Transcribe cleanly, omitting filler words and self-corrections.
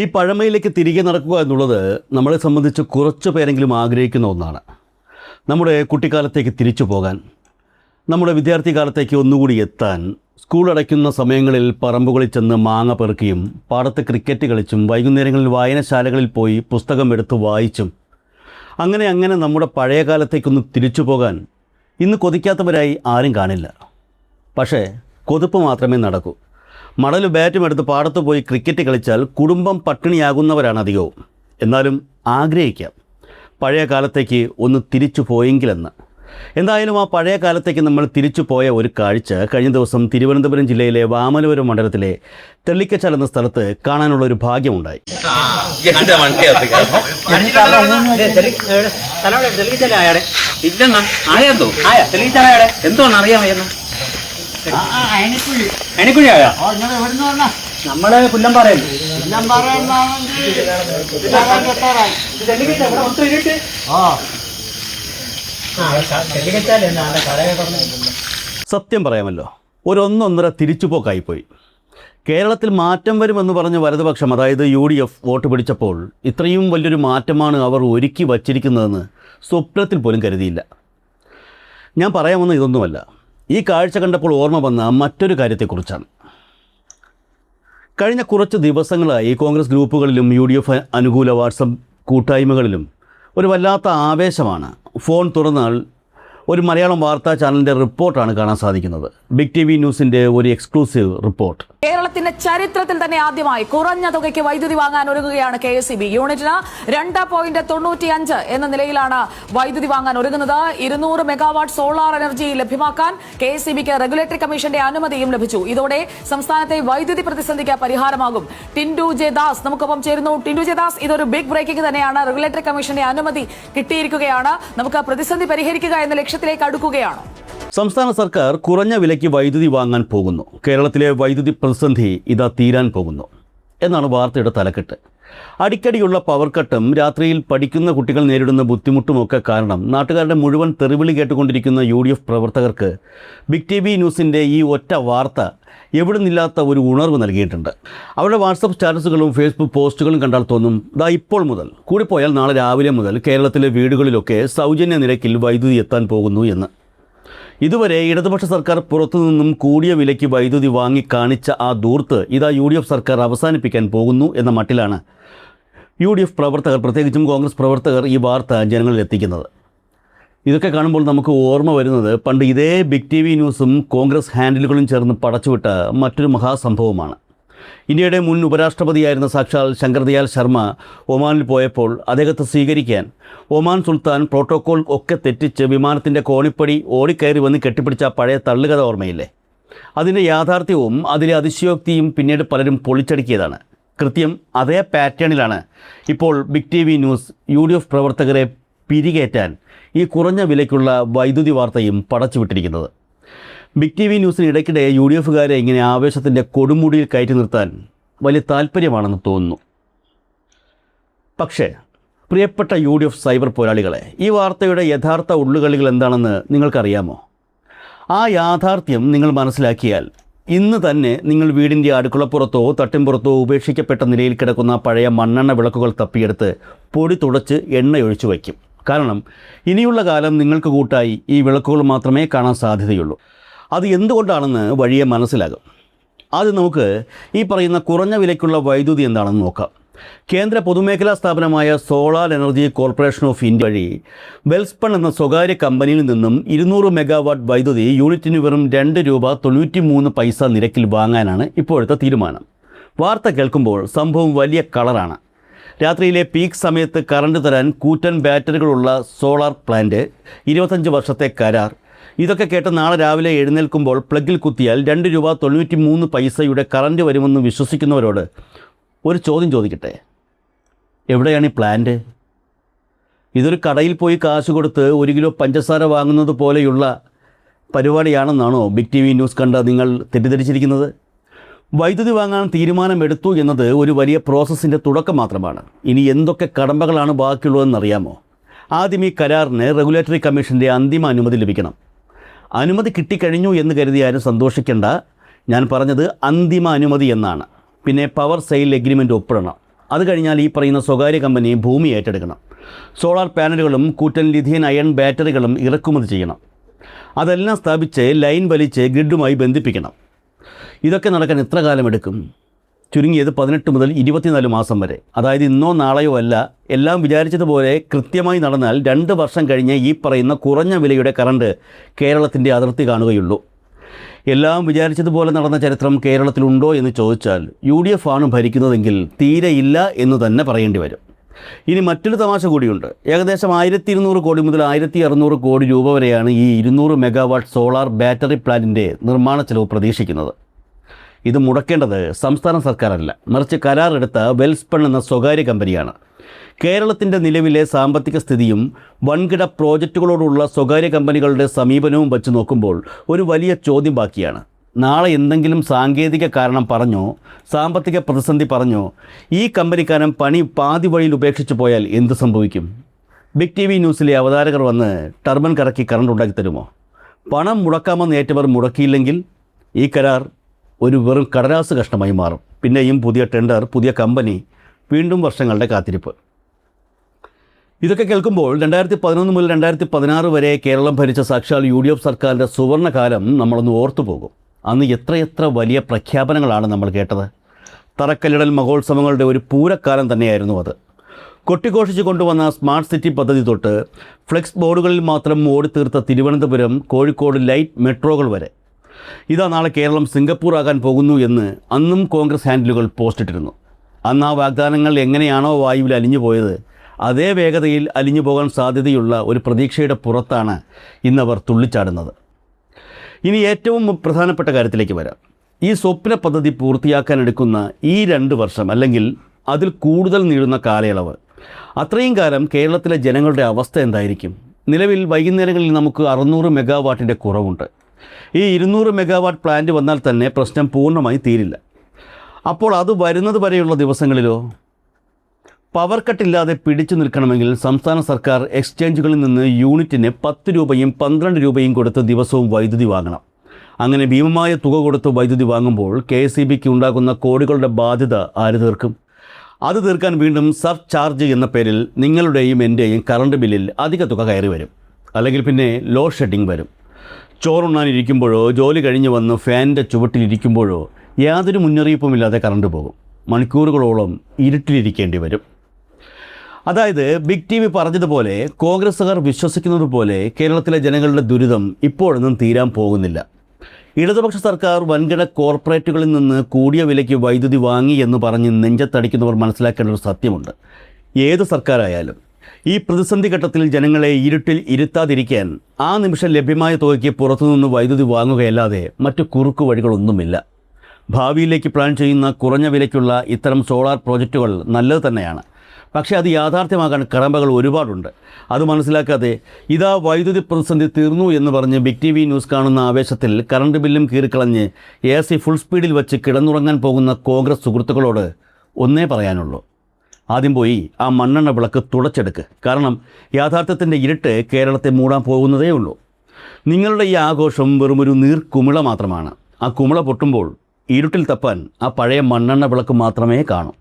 ഈ പഴമയിലേക്ക് തിരികെ നടക്കുക എന്നുള്ളത് നമ്മളെ സംബന്ധിച്ച് കുറച്ച് പേരെങ്കിലും ആഗ്രഹിക്കുന്ന ഒന്നാണ്. നമ്മുടെ കുട്ടിക്കാലത്തേക്ക് തിരിച്ചു പോകാൻ, നമ്മുടെ വിദ്യാർത്ഥി കാലത്തേക്ക് ഒന്നുകൂടി എത്താൻ, സ്കൂൾ അടയ്ക്കുന്ന സമയങ്ങളിൽ പറമ്പുകളിൽ ചെന്ന് മാങ്ങ പെറുക്കിയും പാടത്ത് ക്രിക്കറ്റ് കളിച്ചും വൈകുന്നേരങ്ങളിൽ വായനശാലകളിൽ പോയി പുസ്തകം എടുത്ത് വായിച്ചും അങ്ങനെ നമ്മുടെ പഴയ കാലത്തേക്കൊന്ന് തിരിച്ചു പോകാൻ ഇന്ന് കൊതിക്കാത്തവരായി ആരും കാണില്ല. പക്ഷേ കൊതുപ്പ് മാത്രമേ നടക്കൂ. മടലും ബാറ്റും എടുത്ത് പാടത്ത് പോയി ക്രിക്കറ്റ് കളിച്ചാൽ കുടുംബം പട്ടിണിയാകുന്നവരാണ് അധികവും. എന്നാലും ആഗ്രഹിക്കാം പഴയ കാലത്തേക്ക് ഒന്ന് തിരിച്ചു പോയെങ്കിലെന്ന്. എന്തായാലും ആ പഴയ കാലത്തേക്ക് നമ്മൾ തിരിച്ചു പോയ ഒരു കാഴ്ച കഴിഞ്ഞ ദിവസം തിരുവനന്തപുരം ജില്ലയിലെ വാമനപുരം മണ്ഡലത്തിലെ തെള്ളിക്കച്ചാൽ എന്ന സ്ഥലത്ത് കാണാനുള്ള ഒരു ഭാഗ്യമുണ്ടായി. നമ്മള് പുല്ലമ്പാറ സത്യം പറയാമല്ലോ, ഒന്നൊന്നര തിരിച്ചുപോക്കായിപ്പോയി. കേരളത്തിൽ മാറ്റം വരുമെന്ന് പറഞ്ഞ വലതുപക്ഷം, അതായത് UDF വോട്ട് പിടിച്ചപ്പോൾ ഇത്രയും വലിയൊരു മാറ്റമാണ് അവർ ഒരുക്കി വച്ചിരിക്കുന്നതെന്ന് സ്വപ്നത്തിൽ പോലും കരുതിയില്ല. ഞാൻ പറയാമെന്ന് ഇതൊന്നുമല്ല, ഈ കാഴ്ച കണ്ടപ്പോൾ ഓർമ്മ വന്ന മറ്റൊരു കാര്യത്തെക്കുറിച്ചാണ്. കഴിഞ്ഞ കുറച്ച് ദിവസങ്ങളായി കോൺഗ്രസ് ഗ്രൂപ്പുകളിലും UDF അനുകൂല വാട്സപ്പ് കൂട്ടായ്മകളിലും ഒരു വല്ലാത്ത ആവേശമാണ്. ഫോൺ തുറന്നാൽ ഒരു മലയാളം വാർത്താ ചാനലിൻ്റെ റിപ്പോർട്ടാണ് കാണാൻ സാധിക്കുന്നത്. ബിഗ് TV ന്യൂസിൻ്റെ ഒരു എക്സ്ക്ലൂസീവ് റിപ്പോർട്ട്. കേരളത്തിന്റെ ചരിത്രത്തിൽ തന്നെ ആദ്യമായി കുറഞ്ഞ തുകയ്ക്ക് വൈദ്യുതി വാങ്ങാൻ ഒരുങ്ങുകയാണ് KSEB. യൂണിറ്റിന് 2.95 എന്ന നിലയിലാണ് വൈദ്യുതി വാങ്ങാൻ ഒരുങ്ങുന്നത്. 200 മെഗാവാട്ട് സോളാർ എനർജി ലഭ്യമാക്കാൻ KSEBക്ക് റെഗുലേറ്ററി കമ്മീഷന്റെ അനുമതിയും ലഭിച്ചു. ഇതോടെ സംസ്ഥാനത്തെ വൈദ്യുതി പ്രതിസന്ധിക്ക് പരിഹാരമാകും. ടിൻഡു ജെ ദാസ് നമുക്കൊപ്പം ചേരുന്നു. ടിൻഡു ജെ ദാസ്, ഇതൊരു ബിഗ് ബ്രേക്കിംഗ് തന്നെയാണ്. റെഗുലേറ്ററി കമ്മീഷന്റെ അനുമതി കിട്ടിയിരിക്കുകയാണ്. നമുക്ക് പ്രതിസന്ധി പരിഹരിക്കുക എന്ന ലക്ഷ്യത്തിലേക്ക് അടുക്കുകയാണ്. സംസ്ഥാന സർക്കാർ കുറഞ്ഞ വിലയ്ക്ക് വൈദ്യുതി വാങ്ങാൻ പോകുന്നു. കേരളത്തിലെ വൈദ്യുതി പ്രതിസന്ധി ഇതാ തീരാൻ പോകുന്നു എന്നാണ് വാർത്തയുടെ തലക്കെട്ട്. അടിക്കടിയുള്ള പവർ കട്ടും രാത്രിയിൽ പഠിക്കുന്ന കുട്ടികൾ നേരിടുന്ന ബുദ്ധിമുട്ടുമൊക്കെ കാരണം നാട്ടുകാരുടെ മുഴുവൻ തെറിവിളി കേട്ടുകൊണ്ടിരിക്കുന്ന UDF പ്രവർത്തകർക്ക് ബിഗ് TV ന്യൂസിൻ്റെ ഈ ഒറ്റ വാർത്ത എവിടെ നിന്നില്ലാത്ത ഒരു ഉണർവ് നൽകിയിട്ടുണ്ട്. അവരുടെ വാട്സപ്പ് സ്റ്റാറ്റസുകളും ഫേസ്ബുക്ക് പോസ്റ്റുകളും കണ്ടാൽ തോന്നും, ദാ ഇപ്പോൾ മുതൽ, കൂടിപ്പോയാൽ നാളെ രാവിലെ മുതൽ കേരളത്തിലെ വീടുകളിലൊക്കെ സൗജന്യ നിരക്കിൽ വൈദ്യുതി എത്താൻ പോകുന്നു എന്ന്. ഇതുവരെ ഇടതുപക്ഷ സർക്കാർ പുറത്തുനിന്നും കൂടിയ വിലയ്ക്ക് വൈദ്യുതി വാങ്ങി കാണിച്ച ആ ദൂർത്ത് ഇതാ UDF സർക്കാർ അവസാനിപ്പിക്കാൻ പോകുന്നു എന്ന മട്ടിലാണ് UDF പ്രവർത്തകർ, പ്രത്യേകിച്ചും കോൺഗ്രസ് പ്രവർത്തകർ, ഈ വാർത്ത ജനങ്ങളിൽ എത്തിക്കുന്നത്. ഇതൊക്കെ കാണുമ്പോൾ നമുക്ക് ഓർമ്മ വരുന്നത് പണ്ട് ഇതേ ബിഗ് TV ന്യൂസും കോൺഗ്രസ് ഹാൻഡിലുകളും ചേർന്ന് പടച്ചുവിട്ട മറ്റൊരു മഹാസംഭവമാണ്. ഇന്ത്യയുടെ മുൻ ഉപരാഷ്ട്രപതിയായിരുന്ന സാക്ഷാൽ ശങ്കർദയാൽ ശർമ്മ ഒമാനിൽ പോയപ്പോൾ അദ്ദേഹത്തെ സ്വീകരിക്കാൻ ഒമാൻ സുൽത്താൻ പ്രോട്ടോക്കോൾ ഒക്കെ തെറ്റിച്ച് വിമാനത്തിൻ്റെ കോണിപ്പടി ഓടിക്കയറി വന്ന് കെട്ടിപ്പിടിച്ച പഴയ തള്ളുകഥ ഓർമ്മയില്ലേ? അതിൻ്റെ യാഥാർത്ഥ്യവും അതിലെ അതിശയോക്തിയും പിന്നീട് പലരും പൊളിച്ചടുക്കിയതാണ്. കൃത്യം അതേ പാറ്റേണിലാണ് ഇപ്പോൾ ബിഗ് TV ന്യൂസ് UDF പ്രവർത്തകരെ പിരികേറ്റാൻ ഈ കുറഞ്ഞ വിലയ്ക്കുള്ള വൈദ്യുതി വാർത്തയും പടച്ചുവിട്ടിരിക്കുന്നത്. ബിഗ് TV ന്യൂസിന് ഇടയ്ക്കിടെ UDFകാരെ ഇങ്ങനെ ആവേശത്തിൻ്റെ കൊടുമുടിയിൽ കയറ്റി നിർത്താൻ വലിയ താല്പര്യമാണെന്ന് തോന്നുന്നു. പക്ഷേ പ്രിയപ്പെട്ട UDF സൈബർ പോരാളികളെ, ഈ വാർത്തയുടെ യഥാർത്ഥ ഉള്ളുകളികൾ എന്താണെന്ന് നിങ്ങൾക്കറിയാമോ? ആ യാഥാർത്ഥ്യം നിങ്ങൾ മനസ്സിലാക്കിയാൽ ഇന്ന് തന്നെ നിങ്ങൾ വീടിൻ്റെ അടുക്കളപ്പുറത്തോ തട്ടിൻപുറത്തോ ഉപേക്ഷിക്കപ്പെട്ട നിലയിൽ കിടക്കുന്ന പഴയ മണ്ണെണ്ണ വിളക്കുകൾ തപ്പിയെടുത്ത് പൊടി തുടച്ച് എണ്ണയൊഴിച്ചു വയ്ക്കും. കാരണം ഇനിയുള്ള കാലം നിങ്ങൾക്ക് കൂട്ടായി ഈ വിളക്കുകൾ മാത്രമേ കാണാൻ സാധ്യതയുള്ളൂ. അത് എന്തുകൊണ്ടാണെന്ന് വഴിയെ മനസ്സിലാകും. ആദ്യം നമുക്ക് ഈ പറയുന്ന കുറഞ്ഞ വിലയ്ക്കുള്ള വൈദ്യുതി എന്താണെന്ന് നോക്കാം. കേന്ദ്ര പൊതുമേഖലാ സ്ഥാപനമായ solar energy corporation of India വഴി വെൽസ്പൺ എന്ന സ്വകാര്യ കമ്പനിയിൽ നിന്നും 200 മെഗാവാട്ട് വൈദ്യുതി യൂണിറ്റിന് വെറും ₹2.93 നിരക്കിൽ വാങ്ങാനാണ് ഇപ്പോഴത്തെ തീരുമാനം. വാർത്ത കേൾക്കുമ്പോൾ സംഭവം വലിയ കളറാണ്. രാത്രിയിലെ പീക്ക് സമയത്ത് കറണ്ട് തരാൻ കൂറ്റൻ ബാറ്ററികളുള്ള സോളാർ പ്ലാന്റ്, 25 വർഷത്തെ കരാർ, ഇതൊക്കെ കേട്ട് നാളെ രാവിലെ എഴുന്നേൽക്കുമ്പോൾ പ്ലഗിൽ കുത്തിയാൽ ₹2.93 കറണ്ട് വരുമെന്ന് വിശ്വസിക്കുന്നവരോട് ഒരു ചോദ്യം ചോദിക്കട്ടെ, എവിടെയാണ് ഈ പ്ലാന്റ്? ഇതൊരു കടയിൽ പോയി കാശ് കൊടുത്ത് 1 കിലോ പഞ്ചസാര വാങ്ങുന്നത് പോലെയുള്ള പരിപാടിയാണെന്നാണോ ബിഗ് TV ന്യൂസ് കണ്ട് നിങ്ങൾ തെറ്റിദ്ധരിച്ചിരിക്കുന്നത്? വൈദ്യുതി വാങ്ങാൻ തീരുമാനമെടുത്തു എന്നത് ഒരു വലിയ പ്രോസസ്സിൻ്റെ തുടക്കം മാത്രമാണ്. ഇനി എന്തൊക്കെ കടമ്പകളാണ് ബാക്കിയുള്ളതെന്നറിയാമോ? ആദ്യം ഈ കരാറിന് റെഗുലേറ്ററി കമ്മീഷൻ്റെ അന്തിമ അനുമതി ലഭിക്കണം. അനുമതി കിട്ടിക്കഴിഞ്ഞു എന്ന് കരുതി ആരും സന്തോഷിക്കേണ്ട. ഞാൻ പറഞ്ഞത് അന്തിമ അനുമതി എന്നാണ്. പിന്നെ പവർ സെയിൽ എഗ്രിമെൻ്റ് ഒപ്പിടണം. അത് കഴിഞ്ഞാൽ ഈ പറയുന്ന സ്വകാര്യ കമ്പനി ഭൂമി ഏറ്റെടുക്കണം. സോളാർ പാനലുകളും കൂറ്റൻ ലിഥിയൻ അയൺ ബാറ്ററികളും ഇറക്കുമതി ചെയ്യണം. അതെല്ലാം സ്ഥാപിച്ച് ലൈൻ വലിച്ച് ഗ്രിഡുമായി ബന്ധിപ്പിക്കണം. ഇതൊക്കെ നടക്കാൻ എത്ര കാലമെടുക്കും? ചുരുങ്ങിയത് 18 മുതൽ 24 മാസം വരെ. അതായത് ഇന്നോ നാളെയോ അല്ല. എല്ലാം വിചാരിച്ചതുപോലെ കൃത്യമായി നടന്നാൽ 2 വർഷം കഴിഞ്ഞ് ഈ പറയുന്ന കുറഞ്ഞ വിലയുടെ കറണ്ട് കേരളത്തിൻ്റെ അതിർത്തി കാണുകയുള്ളൂ. എല്ലാം വിചാരിച്ചതുപോലെ നടന്ന ചരിത്രം കേരളത്തിലുണ്ടോ എന്ന് ചോദിച്ചാൽ UDF ആണ് ഭരിക്കുന്നതെങ്കിൽ തീരെ ഇല്ല എന്ന് തന്നെ പറയേണ്ടി വരും. ഇനി മറ്റൊരു തമാശ കൂടിയുണ്ട്. ഏകദേശം 1200 കോടി മുതൽ 1600 കോടി രൂപ വരെയാണ് ഈ 200 മെഗാവാട്ട് സോളാർ ബാറ്ററി പ്ലാന്റിൻ്റെ നിർമ്മാണ ചെലവ് പ്രതീക്ഷിക്കുന്നത്. ഇത് മുടക്കേണ്ടത് സംസ്ഥാന സർക്കാരല്ല, മറിച്ച് കരാറെടുത്ത വെൽസ്പൺ എന്ന സ്വകാര്യ കമ്പനിയാണ്. കേരളത്തിൻ്റെ നിലവിലെ സാമ്പത്തിക സ്ഥിതിയും വൻകിട പ്രോജക്റ്റുകളോടുള്ള സ്വകാര്യ കമ്പനികളുടെ സമീപനവും വച്ച് നോക്കുമ്പോൾ ഒരു വലിയ ചോദ്യം ബാക്കിയാണ്. നാളെ എന്തെങ്കിലും സാങ്കേതിക കാരണം പറഞ്ഞോ, സാമ്പത്തിക പ്രതിസന്ധി പറഞ്ഞോ ഈ കമ്പനിക്കാരൻ പണി പാതി വഴിയിൽ ഉപേക്ഷിച്ച് പോയാൽ എന്ത് സംഭവിക്കും? ബിഗ് TV ന്യൂസിലെ അവതാരകർ വന്ന് ടർബൻ കറക്കി കറണ്ട് ഉണ്ടാക്കി തരുമോ? പണം മുടക്കാമെന്ന് ഏറ്റവർ മുടക്കിയില്ലെങ്കിൽ ഈ കരാർ ഒരു വെറും കടലാസ് കഷ്ണമായി മാറും. പിന്നെയും പുതിയ ടെൻഡർ, പുതിയ കമ്പനി, വീണ്ടും വർഷങ്ങളുടെ കാത്തിരിപ്പ്. ഇതൊക്കെ കേൾക്കുമ്പോൾ 2011 മുതൽ 2016 വരെ കേരളം ഭരിച്ച സാക്ഷാൽ UDF സർക്കാരിൻ്റെ സുവർണ്ണകാലം നമ്മളൊന്ന് ഓർത്തു പോകും. അന്ന് എത്രയെത്ര വലിയ പ്രഖ്യാപനങ്ങളാണ് നമ്മൾ കേട്ടത്. തറക്കല്ലിടൽ മഹോത്സവങ്ങളുടെ ഒരു പൂരക്കാലം തന്നെയായിരുന്നു അത്. കൊട്ടിഘോഷിച്ച് കൊണ്ടുവന്ന സ്മാർട്ട് സിറ്റി പദ്ധതി തൊട്ട് ഫ്ലെക്സ് ബോർഡുകളിൽ മാത്രം ഓടിത്തീർത്ത തിരുവനന്തപുരം, കോഴിക്കോട് ലൈറ്റ് മെട്രോകൾ വരെ. ഇതാ നാളെ കേരളം സിംഗപ്പൂർ ആകാൻ പോകുന്നു എന്ന് അന്നും കോൺഗ്രസ് ഹാൻഡിലുകൾ പോസ്റ്റിട്ടിരുന്നു. അന്ന് ആ വാഗ്ദാനങ്ങൾ എങ്ങനെയാണോ വായുവിൽ അലിഞ്ഞു പോയത്, അതേ വേഗതയിൽ അലിഞ്ഞു പോകാൻ സാധ്യതയുള്ള ഒരു പ്രതീക്ഷയുടെ പുറത്താണ് ഇന്നവർ തുള്ളിച്ചാടുന്നത്. ഇനി ഏറ്റവും പ്രധാനപ്പെട്ട കാര്യത്തിലേക്ക് വരാം. ഈ സ്വപ്ന പദ്ധതി പൂർത്തിയാക്കാനെടുക്കുന്ന ഈ 2 വർഷം അല്ലെങ്കിൽ അതിൽ കൂടുതൽ നീളുന്ന കാലയളവ്, അത്രയും കാലം കേരളത്തിലെ ജനങ്ങളുടെ അവസ്ഥ എന്തായിരിക്കും? നിലവിൽ വൈകുന്നേരങ്ങളിൽ നമുക്ക് 600 മെഗാവാട്ടിൻ്റെ കുറവുണ്ട്. ഈ 200 മെഗാവാട്ട് പ്ലാന്റ് വന്നാൽ തന്നെ പ്രശ്നം പൂർണ്ണമായി തീരില്ല. അപ്പോൾ അത് വരുന്നത് വരെയുള്ള ദിവസങ്ങളിലോ? പവർ കട്ടില്ലാതെ പിടിച്ചു നിൽക്കണമെങ്കിൽ സംസ്ഥാന സർക്കാർ എക്സ്ചേഞ്ചുകളിൽ നിന്ന് യൂണിറ്റിന് 10 രൂപയും 12 രൂപയും കൊടുത്ത് ദിവസവും വൈദ്യുതി വാങ്ങണം. അങ്ങനെ ഭീമമായ തുക കൊടുത്ത് വൈദ്യുതി വാങ്ങുമ്പോൾ KSEBക്ക് ഉണ്ടാകുന്ന കോടികളുടെ ബാധ്യത ആര് തീർക്കും? അത് തീർക്കാൻ വീണ്ടും സർചാർജ് എന്ന പേരിൽ നിങ്ങളുടെയും എൻ്റെയും കറണ്ട് ബില്ലിൽ അധിക തുക കയറി വരും. അല്ലെങ്കിൽ പിന്നെ ലോഡ് ഷെഡിങ് വരും. ചോറുണ്ണാനിരിക്കുമ്പോഴോ ജോലി കഴിഞ്ഞ് വന്ന് ഫാനിൻ്റെ ചുവട്ടിലിരിക്കുമ്പോഴോ യാതൊരു മുന്നറിയിപ്പുമില്ലാതെ കറണ്ട് പോകും. മണിക്കൂറുകളോളം ഇരുട്ടിലിരിക്കേണ്ടി വരും. അതായത് ബിഗ് TV പറഞ്ഞതുപോലെ, കോൺഗ്രസ്സുകാർ വിശ്വസിക്കുന്നത് പോലെ കേരളത്തിലെ ജനങ്ങളുടെ ദുരിതം ഇപ്പോഴൊന്നും തീരാൻ പോകുന്നില്ല. ഇടതുപക്ഷ സർക്കാർ വൻകിട കോർപ്പറേറ്റുകളിൽ നിന്ന് കൂടിയ വിലയ്ക്ക് വൈദ്യുതി വാങ്ങി എന്ന് പറഞ്ഞ് നെഞ്ചത്തടിക്കുന്നവർ മനസ്സിലാക്കേണ്ട ഒരു സത്യമുണ്ട്. ഏത് സർക്കാരായാലും ഈ പ്രതിസന്ധി ഘട്ടത്തിൽ ജനങ്ങളെ ഇരുട്ടിൽ ഇരുത്താതിരിക്കാൻ ആ നിമിഷം ലഭ്യമായ തുകയ്ക്ക് പുറത്തുനിന്ന് വൈദ്യുതി വാങ്ങുകയല്ലാതെ മറ്റു കുറുക്കു വഴികളൊന്നുമില്ല. ഭാവിയിലേക്ക് പ്ലാൻ ചെയ്യുന്ന കുറഞ്ഞ വിലയ്ക്കുള്ള ഇത്തരം സോളാർ പ്രോജക്റ്റുകൾ നല്ലത് തന്നെയാണ്. പക്ഷേ അത് യാഥാർത്ഥ്യമാകാൻ കടമ്പകൾ ഒരുപാടുണ്ട്. അത് മനസ്സിലാക്കാതെ ഇതാ വൈദ്യുതി പ്രതിസന്ധി തീർന്നു എന്ന് പറഞ്ഞ് ബിഗ് TV ന്യൂസ് കാണുന്ന ആവേശത്തിൽ കറണ്ട് ബില്ലും കീറിക്കളഞ്ഞ് AC ഫുൾ സ്പീഡിൽ വച്ച് കിടന്നുറങ്ങാൻ പോകുന്ന കോൺഗ്രസ് സുഹൃത്തുക്കളോട് ഒന്നേ പറയാനുള്ളൂ: ആദ്യം പോയി ആ മണ്ണെണ്ണ വിളക്ക് തുടച്ചെടുക്ക്. കാരണം യാഥാർത്ഥ്യത്തിൻ്റെ ഇരുട്ട് കേരളത്തെ മൂടാൻ പോകുന്നതേ ഉള്ളൂ. നിങ്ങളുടെ ഈ ആഘോഷം വെറുമൊരു നീർക്കുമിള മാത്രമാണ്. ആ കുമിള പൊട്ടുമ്പോൾ ഇരുട്ടിൽ തപ്പാൻ ആ പഴയ മണ്ണെണ്ണ വിളക്ക് മാത്രമേ കാണൂ.